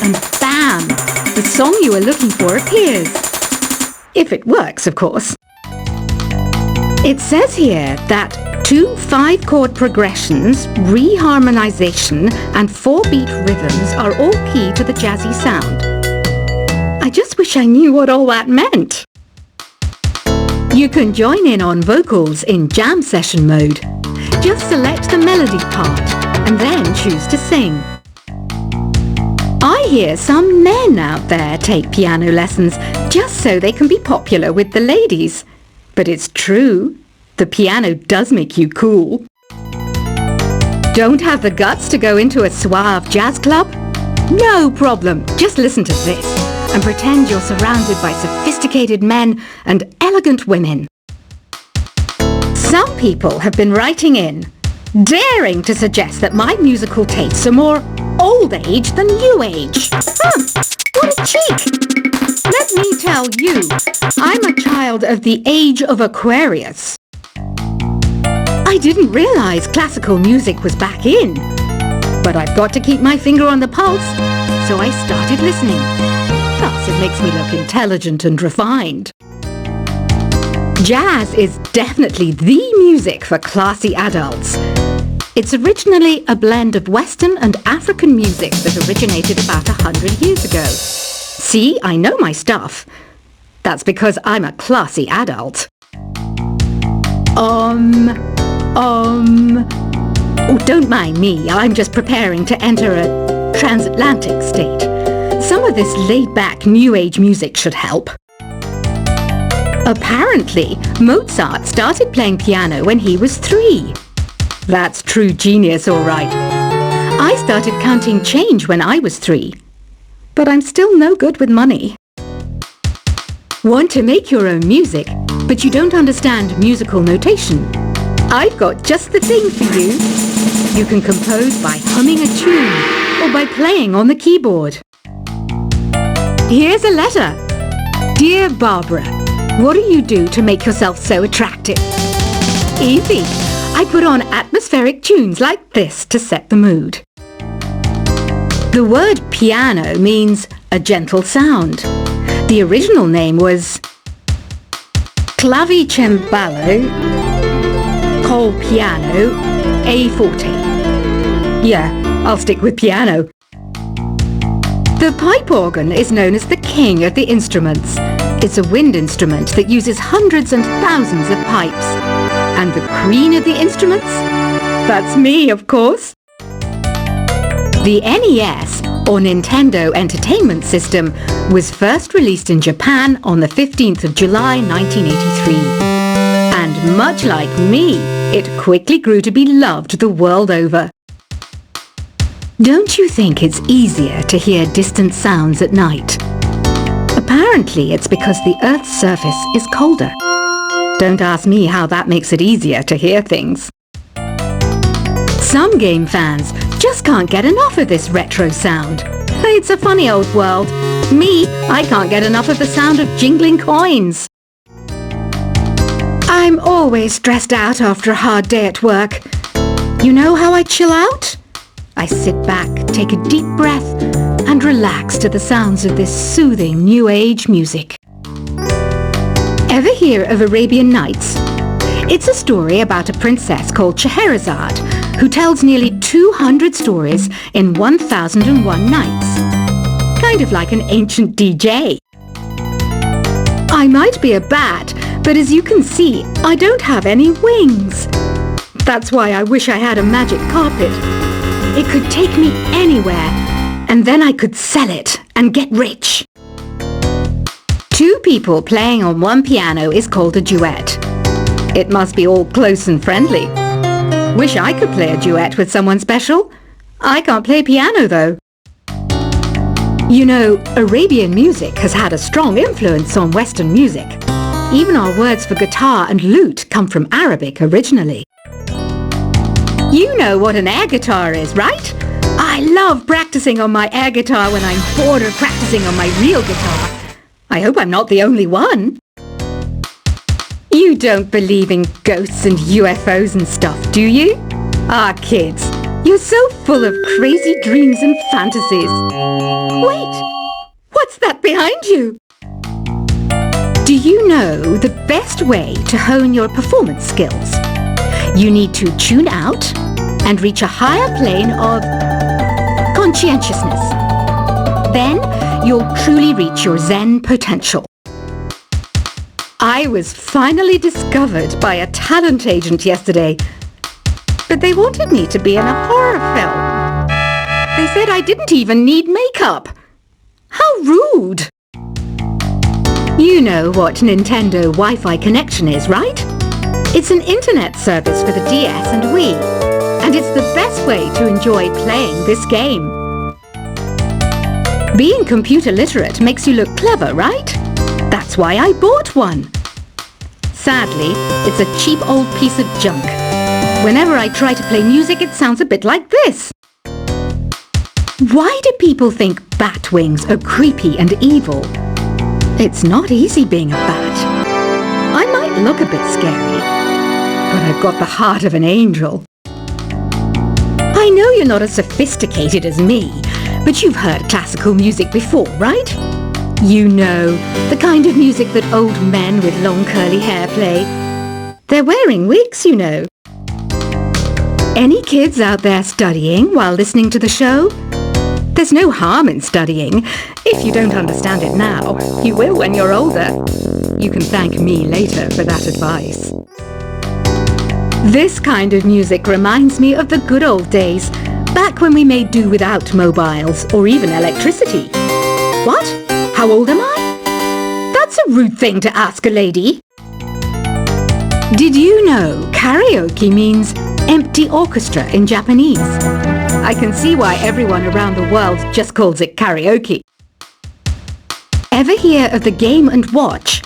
and bam! The song you are looking for appears. If it works, of course. It says here that 2 5-chord progressions, reharmonization, and 4-beat rhythms are all key to the jazzy sound. I just wish I knew what all that meant. You can join in on vocals in jam session mode. Just select the melody part and then choose to sing. I hear some men out there take piano lessons just so they can be popular with the ladies. But it's true, the piano does make you cool. Don't have the guts to go into a suave jazz club? No problem, just listen to this and pretend you're surrounded by sophisticated men and elegant women. Some people have been writing in, daring to suggest that my musical tastes are more old age than new age. What a cheek! Let me tell you, I'm a child of the age of Aquarius. I didn't realize classical music was back in, but I've got to keep my finger on the pulse, so I started listening. Plus, it makes me look intelligent and refined. Jazz is definitely the music for classy adults. It's originally a blend of Western and African music that originated about 100 years ago. See, I know my stuff. That's because I'm a classy adult. Oh, don't mind me. I'm just preparing to enter a transatlantic state. Some of this laid-back New Age music should help. Apparently, Mozart started playing piano when he was 3. That's true genius, all right. I started counting change when I was 3. But I'm still no good with money. Want to make your own music, but you don't understand musical notation? I've got just the thing for you. You can compose by humming a tune or by playing on the keyboard. Here's a letter. Dear Barbara, what do you do to make yourself so attractive? Easy. I put on atmospheric tunes like this to set the mood. The word piano means a gentle sound. The original name was clavicembalo col piano a forte. Yeah, I'll stick with piano. The pipe organ is known as the king of the instruments. It's a wind instrument that uses hundreds and thousands of pipes. And the queen of the instruments? That's me, of course. The NES, or Nintendo Entertainment System, was first released in Japan on the 15th of July 1983. And much like me, it quickly grew to be loved the world over. Don't you think it's easier to hear distant sounds at night? Apparently, it's because the Earth's surface is colder. Don't ask me how that makes it easier to hear things. Some game fans just can't get enough of this retro sound. It's a funny old world. Me, I can't get enough of the sound of jingling coins. I'm always stressed out after a hard day at work. You know how I chill out? I sit back, take a deep breath, and relax to the sounds of this soothing New Age music. Ever hear of Arabian Nights? It's a story about a princess called Scheherazade who tells nearly 200 stories in 1001 nights. Kind of like an ancient DJ. I might be a bat, but as you can see, I don't have any wings. That's why I wish I had a magic carpet. It could take me anywhere, and then I could sell it and get rich. 2 people playing on one piano is called a duet. It must be all close and friendly. Wish I could play a duet with someone special. I can't play piano though. You know, Arabian music has had a strong influence on Western music. Even our words for guitar and lute come from Arabic originally. You know what an air guitar is, right? I love practicing on my air guitar when I'm bored of practicing on my real guitar. I hope I'm not the only one. You don't believe in ghosts and UFOs and stuff, do you? Ah, kids, You're so full of crazy dreams and fantasies. Wait, what's that behind you? Do you know the best way to hone your performance skills? You need to tune out and reach a higher plane of conscientiousness. Then you'll truly reach your Zen potential. I was finally discovered by a talent agent yesterday, but they wanted me to be in a horror film. They said I didn't even need makeup. How rude! You know what Nintendo Wi-Fi connection is, right? It's an internet service for the DS and Wii, and it's the best way to enjoy playing this game. Being computer literate makes you look clever, right? That's why I bought one. Sadly, it's a cheap old piece of junk. Whenever I try to play music, it sounds a bit like this. Why do people think bat wings are creepy and evil? It's not easy being a bat. I might look a bit scary, but I've got the heart of an angel. I know you're not as sophisticated as me, but you've heard classical music before, right? You know, the kind of music that old men with long curly hair play. They're wearing wigs, you know. Any kids out there studying while listening to the show? There's no harm in studying. If you don't understand it now, you will when you're older. You can thank me later for that advice. This kind of music reminds me of the good old days, back when we made do without mobiles or even electricity. What? How old am I? That's a rude thing to ask a lady. Did you know karaoke means empty orchestra in Japanese? I can see why everyone around the world just calls it karaoke. Ever hear of the Game & Watch?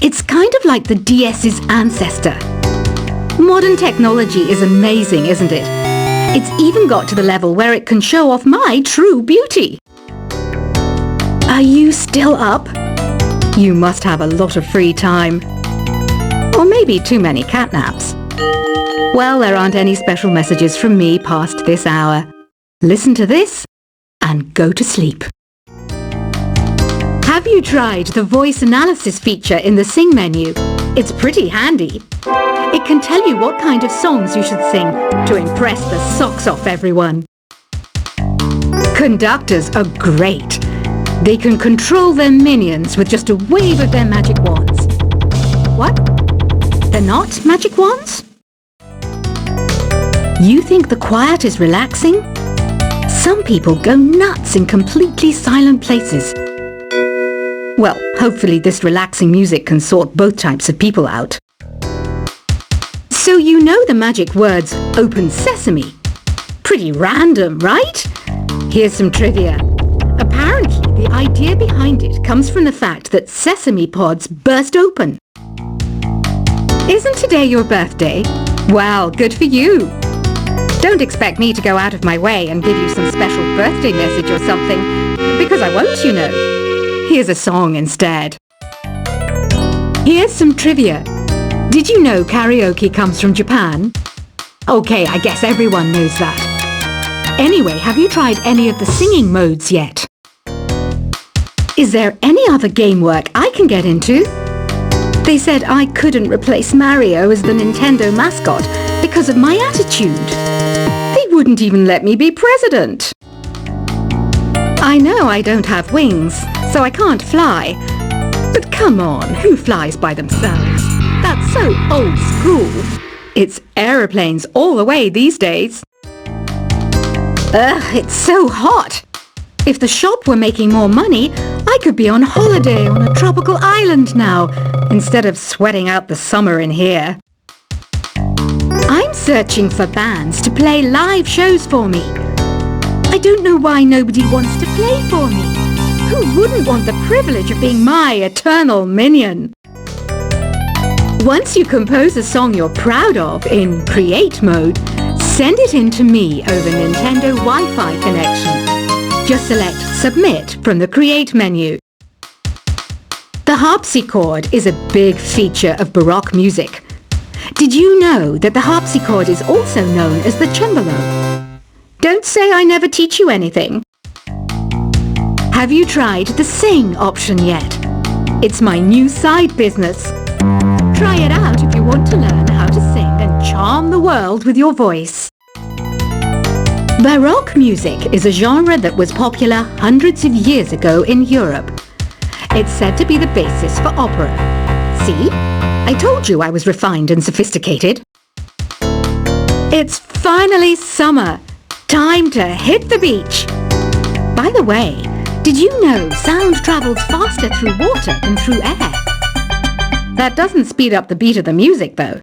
It's kind of like the DS's ancestor. Modern technology is amazing, isn't it? It's even got to the level where it can show off my true beauty. Are you still up? You must have a lot of free time. Or maybe too many catnaps. Well, there aren't any special messages from me past this hour. Listen to this and go to sleep. Have you tried the voice analysis feature in the Sing menu? It's pretty handy. It can tell you what kind of songs you should sing to impress the socks off everyone. Conductors are great. They can control their minions with just a wave of their magic wands. What? They're not magic wands? You think the quiet is relaxing? Some people go nuts in completely silent places. Well, hopefully this relaxing music can sort both types of people out. So you know the magic words "Open Sesame." Pretty random, right? Here's some trivia. Apparently, the idea behind it comes from the fact that sesame pods burst open. Isn't today your birthday? Well, good for you. Don't expect me to go out of my way and give you some special birthday message or something, because I won't, you know. Here's a song instead. Here's some trivia. Did you know karaoke comes from Japan? Okay, I guess everyone knows that. Anyway, have you tried any of the singing modes yet? Is there any other game work I can get into? They said I couldn't replace Mario as the Nintendo mascot because of my attitude. They wouldn't even let me be president. I know I don't have wings, so I can't fly. But come on, who flies by themselves? That's so old school. It's aeroplanes all the way these days. Ugh, it's so hot. If the shop were making more money, I could be on holiday on a tropical island now, instead of sweating out the summer in here. I'm searching for bands to play live shows for me. I don't know why nobody wants to play for me. Who wouldn't want the privilege of being my eternal minion? Once you compose a song you're proud of in Create mode, send it in to me over Nintendo Wi-Fi connection. Just select Submit from the Create menu. The harpsichord is a big feature of Baroque music. Did you know that the harpsichord is also known as the cembalo? Don't say I never teach you anything. Have you tried the sing option yet? It's my new side business. Try it out if you want to learn how to sing and charm the world with your voice. Baroque music is a genre that was popular hundreds of years ago in Europe. It's said to be the basis for opera. See? I told you I was refined and sophisticated. It's finally summer. Time to hit the beach. By the way, did you know sound travels faster through water than through air? That doesn't speed up the beat of the music, though.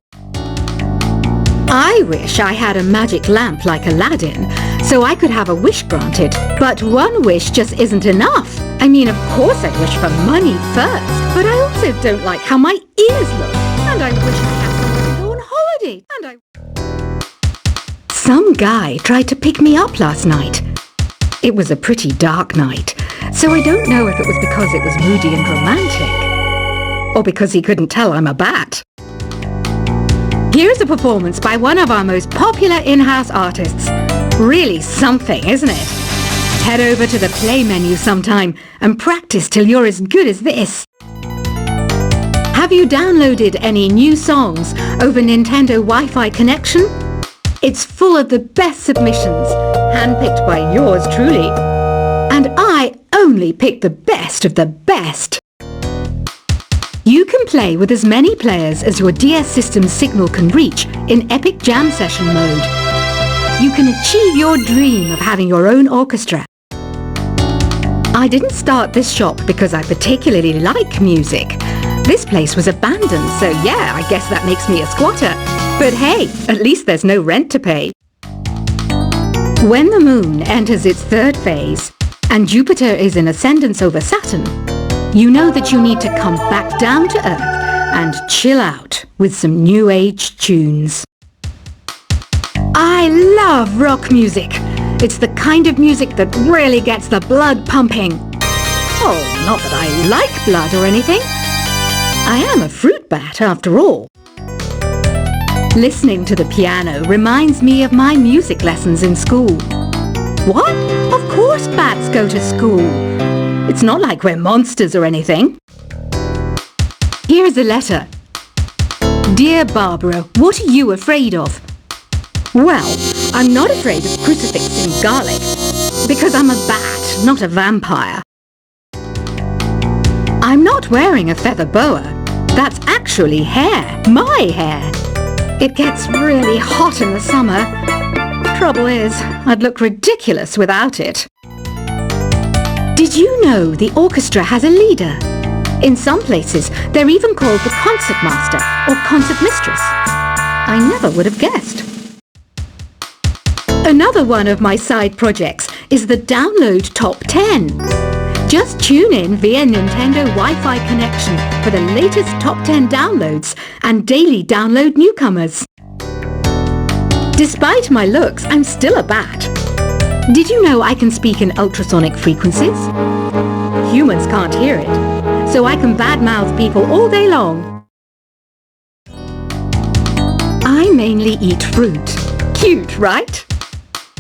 I wish I had a magic lamp like Aladdin, so I could have a wish granted. But one wish just isn't enough. I mean, of course I'd wish for money first, but I also don't like how my ears look. And I wish I had somewhere to go on holiday. Some guy tried to pick me up last night. It was a pretty dark night, so I don't know if it was because it was moody and romantic, or because he couldn't tell I'm a bat. Here's a performance by one of our most popular in-house artists. Really something, isn't it? Head over to the play menu sometime and practice till you're as good as this. Have you downloaded any new songs over Nintendo Wi-Fi connection? It's full of the best submissions, handpicked by yours truly. And I only pick the best of the best. You can play with as many players as your DS system's signal can reach in Epic Jam Session mode. You can achieve your dream of having your own orchestra. I didn't start this shop because I particularly like music. This place was abandoned, so yeah, I guess that makes me a squatter. But hey, at least there's no rent to pay. When the moon enters its third phase and Jupiter is in ascendance over Saturn, you know that you need to come back down to Earth and chill out with some new age tunes. I love rock music. It's the kind of music that really gets the blood pumping. Oh, not that I like blood or anything. I am a fruit bat after all. Listening to the piano reminds me of my music lessons in school. What? Of course bats go to school. It's not like we're monsters or anything. Here's a letter. Dear Barbara, what are you afraid of? Well, I'm not afraid of crucifix and garlic, because I'm a bat, not a vampire. I'm not wearing a feather boa. That's actually hair, my hair. It gets really hot in the summer. Trouble is, I'd look ridiculous without it. Did you know the orchestra has a leader? In some places, they're even called the concert master or concert mistress. I never would have guessed. Another one of my side projects is the Download Top 10. Just tune in via Nintendo Wi-Fi connection for the latest top 10 downloads and daily download newcomers. Despite my looks, I'm still a bat. Did you know I can speak in ultrasonic frequencies? Humans can't hear it, so I can badmouth people all day long. I mainly eat fruit. Cute, right?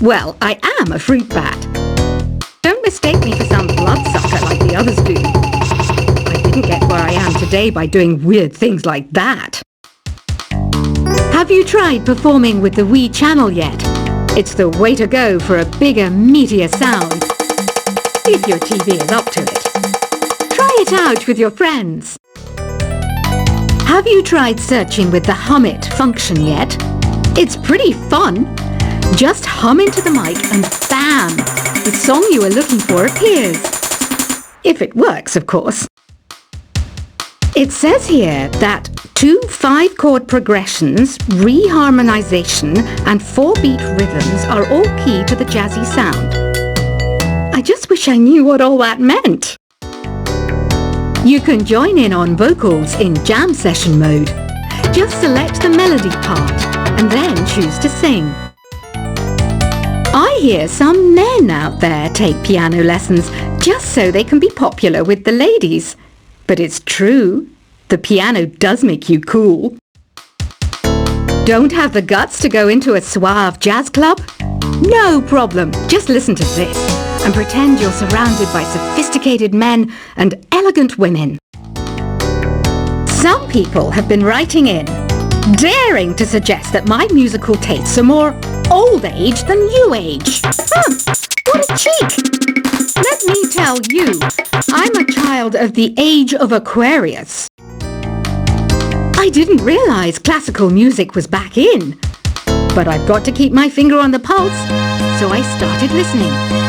Well, I am a fruit bat. Don't mistake me for some bloodsucker like the others do. I didn't get where I am today by doing weird things like that. Have you tried performing with the Wii channel yet? It's the way to go for a bigger, meatier sound. If your TV is up to it. Try it out with your friends. Have you tried searching with the Hum It function yet? It's pretty fun. Just hum into the mic and bam! The song you are looking for appears. If it works, of course. It says here that 2 5-chord progressions, reharmonization and 4-beat rhythms are all key to the jazzy sound. I just wish I knew what all that meant. You can join in on vocals in jam session mode. Just select the melody part and then choose to sing. I hear some men out there take piano lessons just so they can be popular with the ladies. But it's true, the piano does make you cool. Don't have the guts to go into a suave jazz club? No problem. Just listen to this and pretend you're surrounded by sophisticated men and elegant women. Some people have been writing in, daring to suggest that my musical tastes are more old age than new age. What a cheek! Let me tell you, I'm a child of the age of Aquarius. I didn't realize classical music was back in, but I've got to keep my finger on the pulse, so I started listening.